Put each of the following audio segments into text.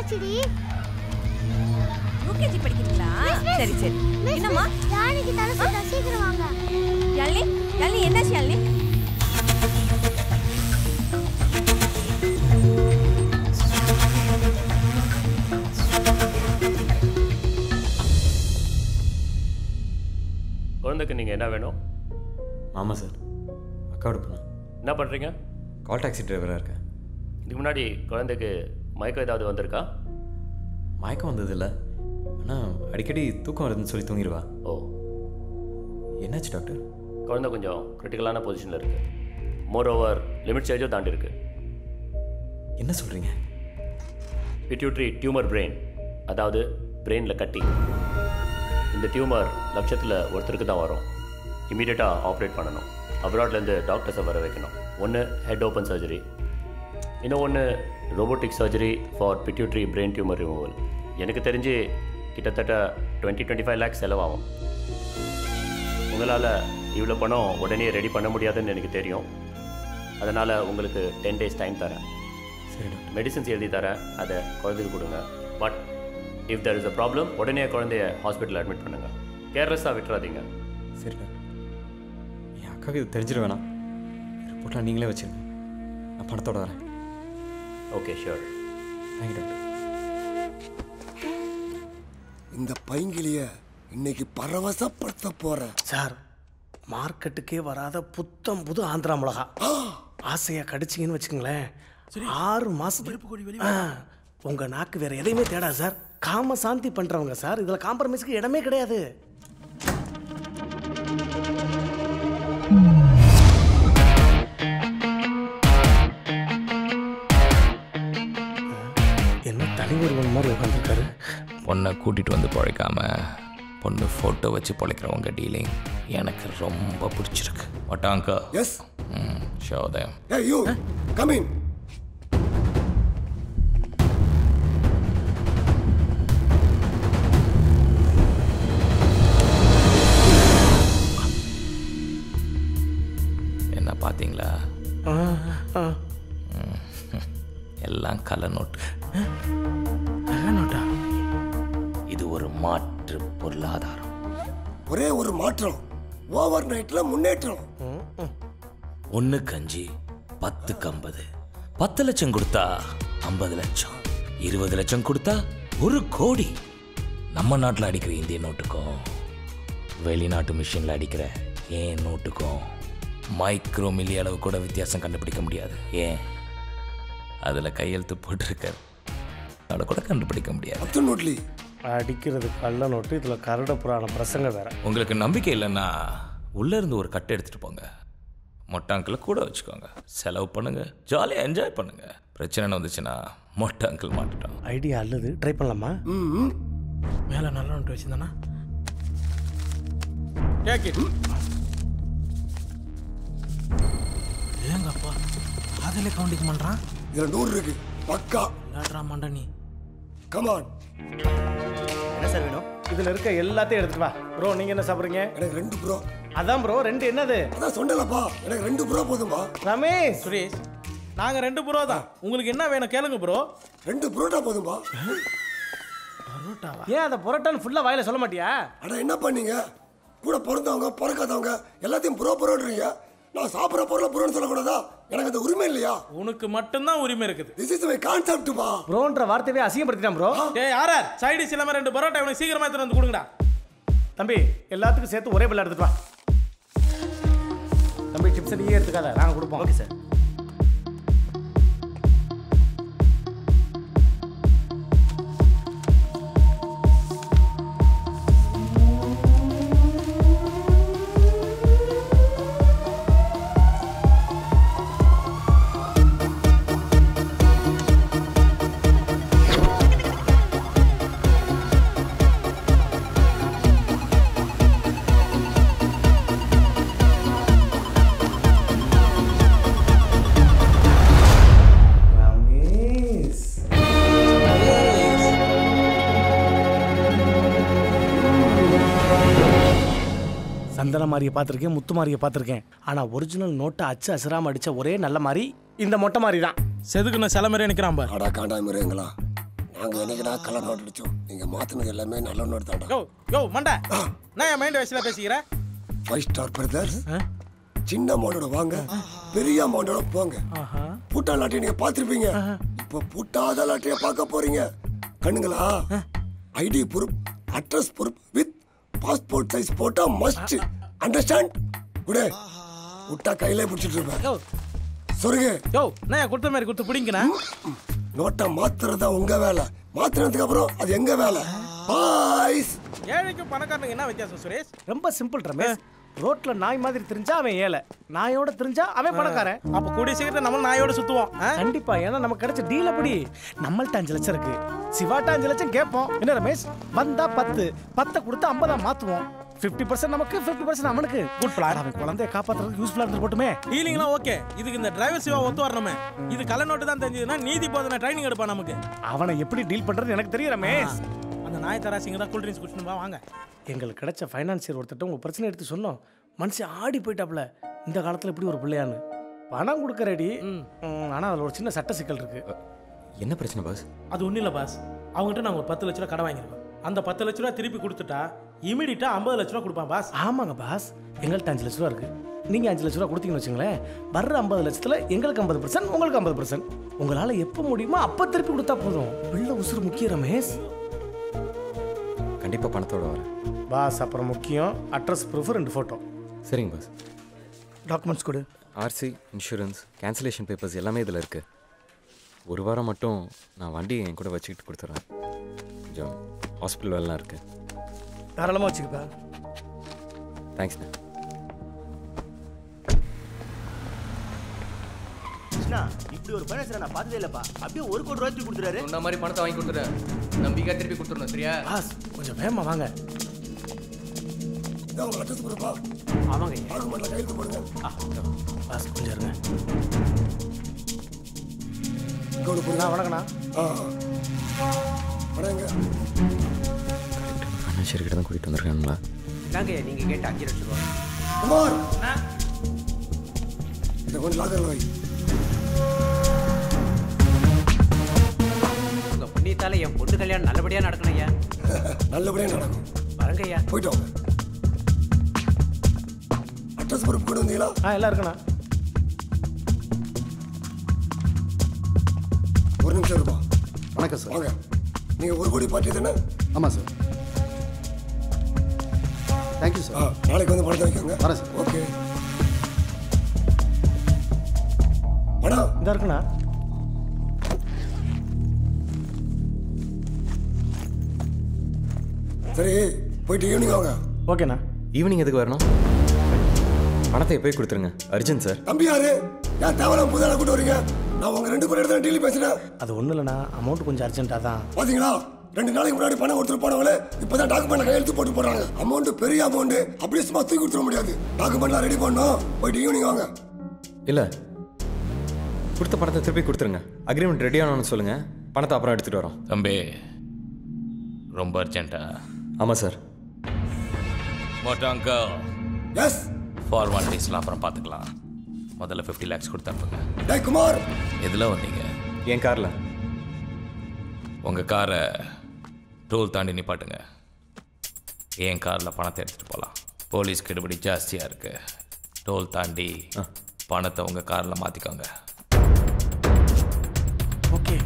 வந்தாச்சுடி. UKG படிக்கிறீங்களா? சரி சரி. என்னம்மா? யானைக்கு தலை சுத்தா, சீக்கிரம் வாங்க. யாழினி, யாழினி என்னாச்சு யாழினி? குழந்தைக்கு நீங்கள் என்ன வேணும்? ஆமாம் சார், அக்காவோட பொண்ணு. என்ன பண்ணுறீங்க? கால் டாக்ஸி டிரைவராக இருக்கேன். இதுக்கு முன்னாடி குழந்தைக்கு மயக்கம் ஏதாவது வந்திருக்கா? மயக்கம் வந்ததில்லை, ஆனால் அடிக்கடி தூக்கம் வருதுன்னு சொல்லி தூங்கிடுவா. ஓ, என்னாச்சு டாக்டர்? குழந்தை கொஞ்சம் கிரிட்டிக்கலான பொசிஷனில் இருக்குது. மோர் ஓவர் லிமிட் ஸ்டேஜும் தாண்டி இருக்குது. என்ன சொல்கிறீங்க? பிட்யூட்ரி டியூமர் பிரெயின், அதாவது பிரெயினில் கட்டி. இந்த டியூமர் லட்சத்தில் ஒருத்தருக்கு தான் வரும். இமீடியட்டாக ஆப்ரேட் பண்ணணும். அப்ராட்லேருந்து டாக்டர்ஸை வர வைக்கணும். ஒன்று ஹெட் ஓப்பன் சர்ஜரி, இன்னும் ஒன்று robotic surgery for pituitary brain tumour removal. எனக்கு தெரிஞ்சு கிட்டத்தட்ட 20-25 லேக்ஸ் செலவாகும். உங்களால் இவ்வளோ பணம் உடனே ரெடி பண்ண முடியாதுன்னு எனக்கு தெரியும். அதனால் உங்களுக்கு 10 days டைம் தரேன். சரி டாக்டர். மெடிசன்ஸ் எழுதி தரேன், அதை குழந்தைக்கு கொடுங்க. But if there is a problem, உடனே குழந்தைய ஹாஸ்பிட்டலில் அட்மிட் பண்ணுங்கள். கேர்லெஸ்ஸாக விட்டுறாதீங்க. சரி டாக்டர். என் அக்காவுக்கு இது தெரிஞ்சிட வேணாம். ரிப்போர்ட்லாம் நீங்களே வச்சுருங்க, நான் பணத்தோட வரேன். Okay, sure. Thank you doctor. இந்த பைங்கிலிய இன்னைக்கு பரவசப்படுத்த போறேன் சார். மார்க்கெட்டுக்கே வராத புத்தம் புது ஆந்திரா மிளகா ஆசையா கடிச்சிங்கன்னு வச்சுக்கோங்களேன், 6 மாசத்துக்கு உங்க நாக்கு வேற எதையுமே தேடாது சார். காம சாந்தி பண்றவங்க சார். இதுல காம்ப்ரமைஸ்க்கு இடமே கிடையாது. என்ன தலைவர் மாதிரி உட்காந்துருக்காரு. பொண்ணை கூட்டிகிட்டு வந்து பிழைக்காம பொண்ணு ஃபோட்டோ வச்சு பிழைக்கிறவங்க டீலிங் எனக்கு ரொம்ப பிடிச்சிருக்கு. ஒட்டாங்கா. S. ஷோதயம். Hey you, come in. என்ன பார்த்தீங்களா? எல்லாம் கள்ள நோட்டு. நோட்டா? இது ஒரு மாற்று பொருளாதாரம். ஒரே ஒரு மாற்றம், ஓவர் நைட்ல முன்னேற்றம். 1க்கு 5, 10க்கு 50. 10 லட்சம் கொடுத்தா 50 லட்சம், 20 லட்சம் கொடுத்தா 1 கோடி. நம்ம நாட்டில் அடிக்கிற இந்திய நோட்டுக்கும் வெளிநாட்டு மிஷினில் அடிக்கிற ஏன் நோட்டுக்கும் மைக்ரோ மில்லி அளவு கூட வித்தியாசம் கண்டுபிடிக்க முடியாது. ஏன் அதில் கையெழுத்து போட்டிருக்காரு, அதை கூட கண்டுபிடிக்க முடியாது. அடிக்கிறது கள்ள நோட்டு, இதுல கரட புராண பிரசங்க வேற. உங்களுக்கு நம்பிக்கை இல்லைன்னா உள்ளே இருந்து ஒரு கட்டை எடுத்துகிட்டு போங்க, மொட்டாங்கில் கூட வச்சுக்கோங்க, செலவு பண்ணுங்க, ஜாலியாக என்ஜாய் பண்ணுங்க. பிரச்சனை வந்துச்சுன்னா மொட்டாங்கில் மாட்டுட்டோம். ஐடியா அல்லது ட்ரை பண்ணலாமா? மேலே நல்ல நோட்டு வச்சுருந்தானா ஏங்கப்பா அதில் கவுண்டிங் பண்ணுறான். இதில் 100 இருக்கு பக்கா. லேட்ரா மண்டனி. கமான். என்ன சார் வேணும்? இதில் இருக்க எல்லாத்தையும் எடுத்துட்டு வா. ப்ரோ நீங்கள் என்ன சாப்பிட்றீங்க? எனக்கு 2 ப்ரோ. அதான் ப்ரோ 2 என்னது? அதான் சொன்னலப்பா, எனக்கு 2 ப்ரோ போதும்பா. ரமேஷ், சுரேஷ், நாங்கள் 2 ப்ரோ தான். உங்களுக்கு என்ன வேணும் கேளுங்க ப்ரோ. 2 புரோட்டா போதும்பா. பரோட்டாவா? ஏன் அதை பரோட்டான்னு ஃபுல்லாக வாயில சொல்ல மாட்டியா? அட என்ன பண்ணீங்க, கூட பிறந்தவங்க பிறக்காதவங்க எல்லாத்தையும் ப்ரோன்றீங்க. நான் சாப்பிட்ற பொருளை ப்ரோன்னு சொல்லக்கூடாதா? எனக்கு அந்த உரிமை இல்லையா? உனக்கு மட்டும்தான் உரிமை இருக்குது. திஸ் இஸ் மை கான்செப்ட் பா. ப்ரோன்ற வார்த்தையே அசிங்கப்படுத்திட்டான் ப்ரோ. ஏய் ஆர்ஆர், சைடு டிஷ் இல்லாம 2 பரோட்டா இவனுக்கு சீக்கிரமா எடுத்து வந்து கொடுங்கடா. தம்பி எல்லாத்துக்கும் சேர்த்து ஒரே பிள்ளை எடுத்துட்டு வா. தம்பி சிப்ஸ் நீயே எடுத்துக்காத, நாங்கள் கொடுப்போம். Okay sir. சந்தன மாதிரியை பார்த்துருக்கேன், முத்து மாதிரியை பார்த்துருக்கேன். ஆனால் ஒரிஜினல் நோட்டை அச்சு அசுராம அடித்த ஒரே நல்ல மாதிரி இந்த மொட்டை மாதிரி தான். செதுக்குன சில மாதிரி நிற்கிறான் பாரு. அடா காண்டாமிருங்களா, நாங்க என்னைக்குடா கலர் நோட் அடிச்சோம். நீங்க மாத்தினது எல்லாமே நல்ல நோட் தான்டா. யோ மண்டா, நான் என் மைண்ட் வயசுல பேசிக்கிறேன். 5 ஸ்டார் பிரதர்ஸ். சின்ன அமௌண்டோட வாங்க, பெரிய அமௌண்டோட போங்க. பூட்டா லாட்டரி நீங்க பார்த்திருப்பீங்க. இப்போ பூட்டாத லாட்டரியை பார்க்க போறீங்க. கண்ணுங்களா, ID proof, address proof with passport size photo must. Understand? குடே பூட்டா கையிலே பிடிச்சிட்டு இருப்பேன். சொல்லுங்க. யோ நான் கொடுத்த மாதிரி கொடுத்து பிடிங்கண்ணா. நோட்டை மாத்துறதா உங்க வேலை, மாத்துறதுக்கு அப்புறம் அது எங்க வேலை. பாய்ஸ். ஏழைக்கும் பணக்காரனுக்கு என்ன வித்தியாசம் சுரேஷ்? ரொம்ப சிம்பிள் ரமேஷ். ரோட்ல நாய் மாதிரி தெரிஞ்சா அவன் ஏழை, நாயோட தெரிஞ்சா அவன் பணக்காரன். அப்ப கூடிய சீக்கிரத்தை நம்ம நாயோட சுத்துவோம். கண்டிப்பா, ஏன்னா நமக்கு கிடைச்ச டீல் அப்படி. நம்மள்ட்ட 5 லட்சம் இருக்கு, சிவாட்ட 5 லட்சம் கேட்போம். என்ன ரமேஷ், வந்தா 10 கொடுத்து 50 மாத்துவோம். 50% நமக்கு, 50% அவனுக்கு. Good plan. அவன் குழந்தைய காப்பாத்துறதுக்கு யூஸ்ஃபுல்லா இருந்து போட்டுமே. டீலிங்லாம் ஓகே. இதுக்கு இந்த டிரைவர் சிவா ஒத்து வரணுமே. இது கள்ள நோட்டு தான் தெரிஞ்சதுன்னா நீதி போதனை ட்ரைனிங் எடுப்பான் நமக்கு. அவனை எப்படி டீல் பண்றது எனக்கு தெரியும் ரமேஷ். அந்த நாய் தராசிங்க தான் கூல் ட்ரிங்க்ஸ் குடிச்சுட்டு வாங்க. எங்களுக்கு கிடைச்ச ஃபைனான்சியர் ஒருத்தட்ட உங்க பிரச்சனை எடுத்து சொன்னோம். மனுஷன் ஆடி போயிட்டாப்ல. இந்த காலத்துல இப்படி ஒரு பிள்ளையான்னு. பணம் கொடுக்க ரெடி, ஆனா அதுல ஒரு சின்ன சட்ட சிக்கல் இருக்கு. என்ன பிரச்சனை பாஸ்? அது ஒன்றும் இல்லை பாஸ். அவங்ககிட்ட நாங்கள் ஒரு 10 லட்ச ரூபா கடன் வாங்கியிருக்கோம். அந்த 10 லட்ச ரூபா திருப்பி கொடுத்துட்டா இமீடியட்டா 50 லட்ச ரூபா கொடுப்பான் பாஸ். ஆமாங்க பாஸ், எங்கள்கிட்ட 5 லட்ச ரூபா இருக்கு. நீங்க 5 லட்ச ரூபா கொடுத்தீங்கன்னு வச்சுங்களேன், வர்ற 50 லட்சத்துல எங்களுக்கு 50%, உங்களுக்கு 50%. உங்களால எப்போ முடியுமோ அப்ப திருப்பி கொடுத்தா போதும். பிள்ளை உசுறு முக்கியம் ரமேஷ். கண்டிப்பாக பணத்தோட வரேன் பாஸ். அப்புறம் முக்கியம் அட்ரஸ் ப்ரூஃப், 2 ஃபோட்டோ. சரிங்க பாஸ். டாக்குமெண்ட்ஸ் கொடு. ஆர்சி, இன்சூரன்ஸ், கேன்சலேஷன் பேப்பர்ஸ் எல்லாமே இதில் இருக்குது. ஒரு வாரம் மட்டும் நான் வண்டி என் கூட வச்சுக்கிட்டு கொடுத்துட்றேன். கொஞ்சம் ஹாஸ்பிட்டல் வேலைலாம் இருக்குது. தாராளமாக வச்சுக்கப்பா. தேங்க்ஸ்ண்ணா. இப்படி ஒரு பைனான்ஸ் நான் பார்த்ததே இல்லப்பா. அப்படியே 1 கோடி ரூபாய் கொடுத்துறாரு. இந்த மாதிரி பணத்தை வாங்கி கொடுத்துறேன், நம்பிக்கை திருப்பி கொடுத்துடணும். சரியா பாஸ்? கொஞ்சம் வேகமா வாங்க. அட்ரஸ் ப்ரூஃபா? ஆமாங்க. டாக்குமெண்ட்ல கையெழுத்து போடுங்க. பாஸ் கொஞ்சம் இருங்க. கவுடு போடுங்க. வணக்கண்ணா. வணங்க. ஃபைனான்ஷியர் கிட்ட தான் கூட்டிகிட்டு வந்திருக்காங்களா? நாங்க நீங்க கேட்ட 5 லட்சம் ரூபாய். குமார், இதை கொஞ்சம் லாக்கர்ல வை. உங்க புண்ணியத்தால என் பொண்ணு கல்யாணம் நல்லபடியா நடக்கணும் ஐயா. நல்லபடியா நடக்கும். வரங்க ஐயா. போயிட்டு வாங்க. அட்ரஸ் ப்ரூஃப் கொண்டு வந்தீங்களா? எல்லாம் இருக்குண்ணா. ஒரு நிமிஷம் இருப்பா. வணக்கம் சார். வாங்க. நீங்க 1 கோடி பார்ட்டி தானே? ஆமாம் சார். Thank you sir. நாளைக்கு வந்து பணத்தை வைக்கோங்க. வரேன் சார். ஓகே. பணம் இந்த இருக்குண்ணா. சரி, போயிட்டு ஈவினிங் வாங்க. ஓகேண்ணா. ஈவினிங் எதுக்கு வரணும்? பணத்தை எப்போயே கொடுத்துருங்க. Urgent sir. தம்பி யாரு? ஏன் தேவலாம் புதால கூட்டு வரீங்க? நான் உங்க 2 பேர் இடத்துல டீல் பேசுறேன். அது ஒன்றும் இல்லைண்ணா, அமௌண்ட் கொஞ்சம் அர்ஜென்ட்டாக தான். பாத்தீங்களா, 2 நாளைக்கு முன்னாடி பணம் கொடுத்துட்டு போனவங்களே இப்பதான் டாக்குமெண்ட்ல கையெழுத்து போட்டு போடுறாங்க. அமௌண்ட் பெரிய அமௌண்ட், அப்படியே சும்மா தூக்கி கொடுத்துட முடியாது. டாக்குமெண்ட்லாம் ரெடி பண்ணணும். போயிட்டு ஈவினிங் வாங்க. இல்லை, கொடுத்த பணத்தை திருப்பி கொடுத்துருங்க. அக்ரிமெண்ட் ரெடி ஆனோன்னு சொல்லுங்கள், பணத்தை அப்புறம் எடுத்துகிட்டு வரோம். தம்பி ரொம்ப அர்ஜென்ட்டா? ஆமாம் சார். மோட்டாங்க எஸ். ஃபார்மாலிட்டிஸ்லாம் அப்புறம் பார்த்துக்கலாம். முதல்ல 50 lakhs கொடுத்து அனுப்புங்க. டேய் குமார், எதில் வந்தீங்க? என் காரில். உங்கள் காரை டோல் தாண்டி நிப்பாட்டுங்க. என் காரில் பணத்தை எடுத்துகிட்டு போகலாம். போலீஸ் கெடுபடி ஜாஸ்தியாக இருக்குது. டோல் தாண்டி பணத்தை உங்கள் காரில் மாற்றிக்கோங்க. Okay.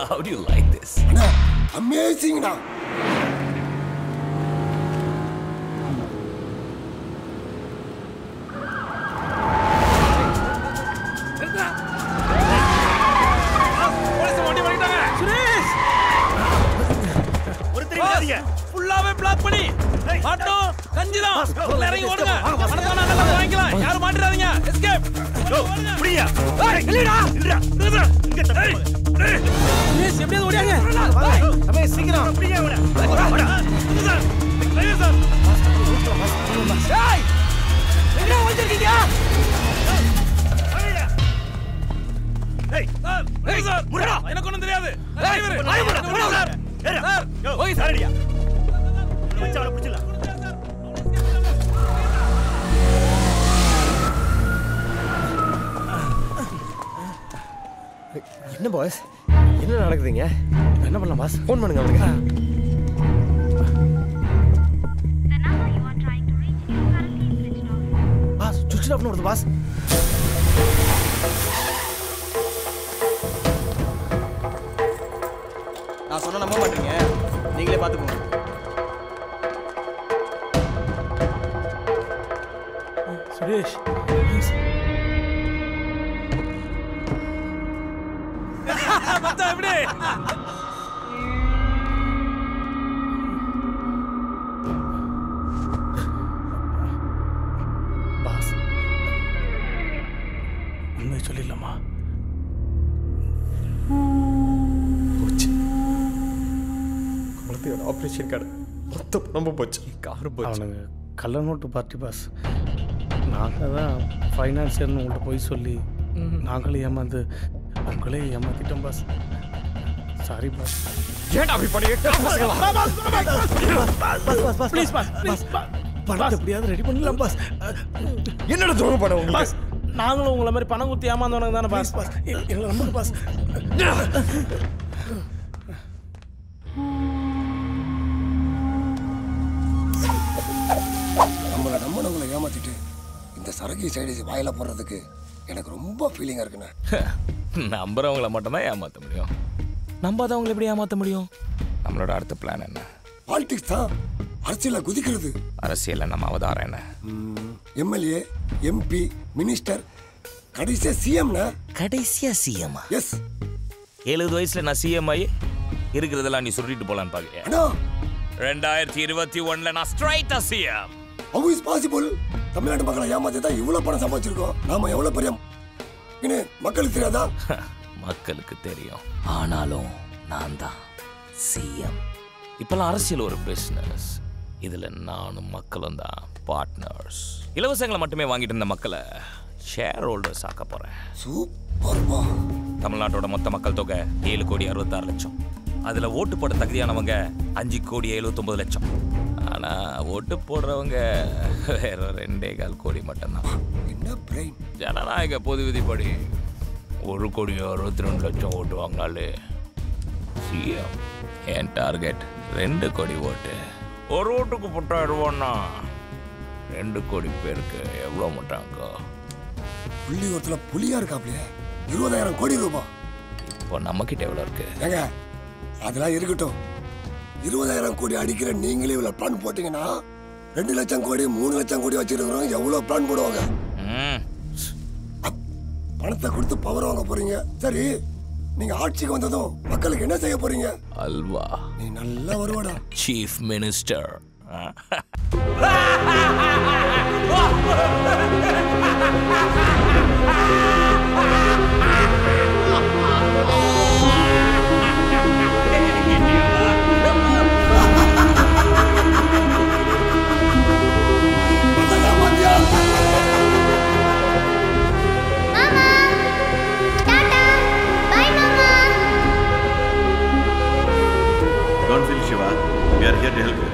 How do you like this? Amazing now. ஃபுல்லாவே பிளாக் பண்ணி ஆட்டோ கஞ்சிதான் இறங்கி ஓடுங்க. பணத்தை நாங்க வாங்கிக்கலாம். யாரும் மாட்டிராதீங்க. எஸ்கேப். புரியா? ஏய் இல்லடா. இல்லடா. ஏய் ஏய் எப்படியாவது ஓடியாங்க. அபே சீக்கிரம். அப்படியே ஓடு. ஓடு. சார். சார். போய் சாரடியா வச்சு அவனை பிடிச்சிடலாம். என்ன பாஸ், என்ன நடக்குதுங்க? என்ன பண்ணலாம் பாஸ்? ஃபோன் பண்ணுங்க அவனுக்கு. பாஸ் சுவிட்ச் ஆஃப்னு வருது பாஸ். நான் சொன்ன நம்ப மாட்டீங்க, நீங்களே பார்த்துக்கோங்க. சுரேஷ் மச்சான் எப்படி? பாஸ் உண்மையை சொல்லிடலாமா? போச்சு. குழந்தையோட ஆப்ரேஷன் கார்டு மொத்தம் நம்ம போச்சு. காரு போச்சு. அவனுங்க கள்ள நோட்டு பார்ட்டி பாஸ். நாங்கள் தான் ஃபைனான்சியர்னு உங்கள்கிட்ட போய் சொல்லி நாங்களே ஏமாந்து உங்களே ஏமாத்திட்டோம் பாஸ். Sorry boss. ஏன்டா அப்படி பண்ணிட்டு ப்ளீஸ் பாஸ், ப்ளீஸ் பணத்தை எப்படியாவது ரெடி பண்ணிடலாம் பாஸ். என்னடா துரோகம் பண்ண உங்களுக்கு? பாஸ் நாங்களும் உங்களை மாதிரி பணம் கொடுத்து ஏமாந்தவனுங்க தானே பாஸ். பாஸ் எங்களை நம்புங்க பாஸ். நம்மளை நம்பினவங்களை ஏமாத்திட்டு இந்த சரக்கு சைடு வாயில போடுறதுக்கு எனக்கு ரொம்ப ஃபீலிங்காக இருக்குண்ணே. நம்புறவங்களை மட்டும்தான் ஏமாற்ற முடியும், நம்பாதவங்களை எப்படி ஏமாற்ற முடியும்? நம்மளோட அடுத்த பிளான் என்ன? பாலிடிக்ஸ் தான். அரசியல குதிக்கிறது. அரசியலில் நம்ம அவதாரம் என்ன? எம்எல்ஏ, எம்பி, மினிஸ்டர், கடைசியா சிஎம்னா? கடைசியா சிஎம்? எஸ். 70 வயசுல நான் சிஎம் ஆகி இருக்கிறதெல்லாம் நீ சொல்லிட்டு போலான்னு பாக்குறியா? 2021 நான் ஸ்ட்ரைட்டா சிஎம். How is possible? தமிழ்நாட்டு மக்களை ஏமாத்தி தான் இவ்வளவு பணம் சம்பாதிச்சிருக்கோம். நாம எவ்வளவு பெரிய மக்களுக்கு தெரியாதா? மக்களுக்கு தெரியும், ஆனாலும் நான் தான் சிஎம். இப்பெல்லாம் அரசியல் ஒரு பிசினஸ், இதுல நானும் மக்களும் தான் பார்ட்னர்ஸ். இலவசங்களை மட்டுமே வாங்கிட்டு இருந்த மக்களை ஷேர் ஹோல்டர்ஸ் ஆக்க போறேன். சூப்பர்பா. தமிழ்நாட்டோட மொத்த மக்கள் தொகை 7,66,00,000. அதுல ஓட்டு போட தகுதியானவங்க 5,79,00,000. ஆனா ஓட்டு போடுறவங்க வேற 2.25 கோடி மட்டும்தான். என்ன பிரெயின்? ஜனநாயக பொது விதிப்படி 1,62,00,000 ஓட்டு வாங்கினாலே சிஎம். என் டார்கெட் 2 கோடி ஓட்டு. ஒரு ஓட்டுக்கு 10,000 ரூபான்னா 2 கோடி பேருக்கு எவ்வளோ மாட்டாங்க? புள்ளி ஒருத்தல புலியா இருக்காப்லையே. 20,000 கோடி ரூபாய். இப்போ நம்ம கிட்ட எவ்வளோ இருக்கு? ஏங்க அதெல்லாம் இருக்கட்டும். 20,000 கோடி அடிக்கிற நீங்களே இவ்வளவு பிளான் போட்டீங்கன்னா 2 லட்சம் கோடி 3 லட்சம் கோடி வச்சிருக்கிறோம். எவ்வளவு பிளான் போடுவாங்க? பணத்தை கொடுத்து பவர் வாங்க போறீங்க. சரி, நீங்க ஆட்சிக்கு வந்ததும் மக்களுக்கு என்ன செய்ய போறீங்க? அல்வா. நீ நல்லா வருவாடா. Chief minister. Don't feel Shiva. We are here to help you.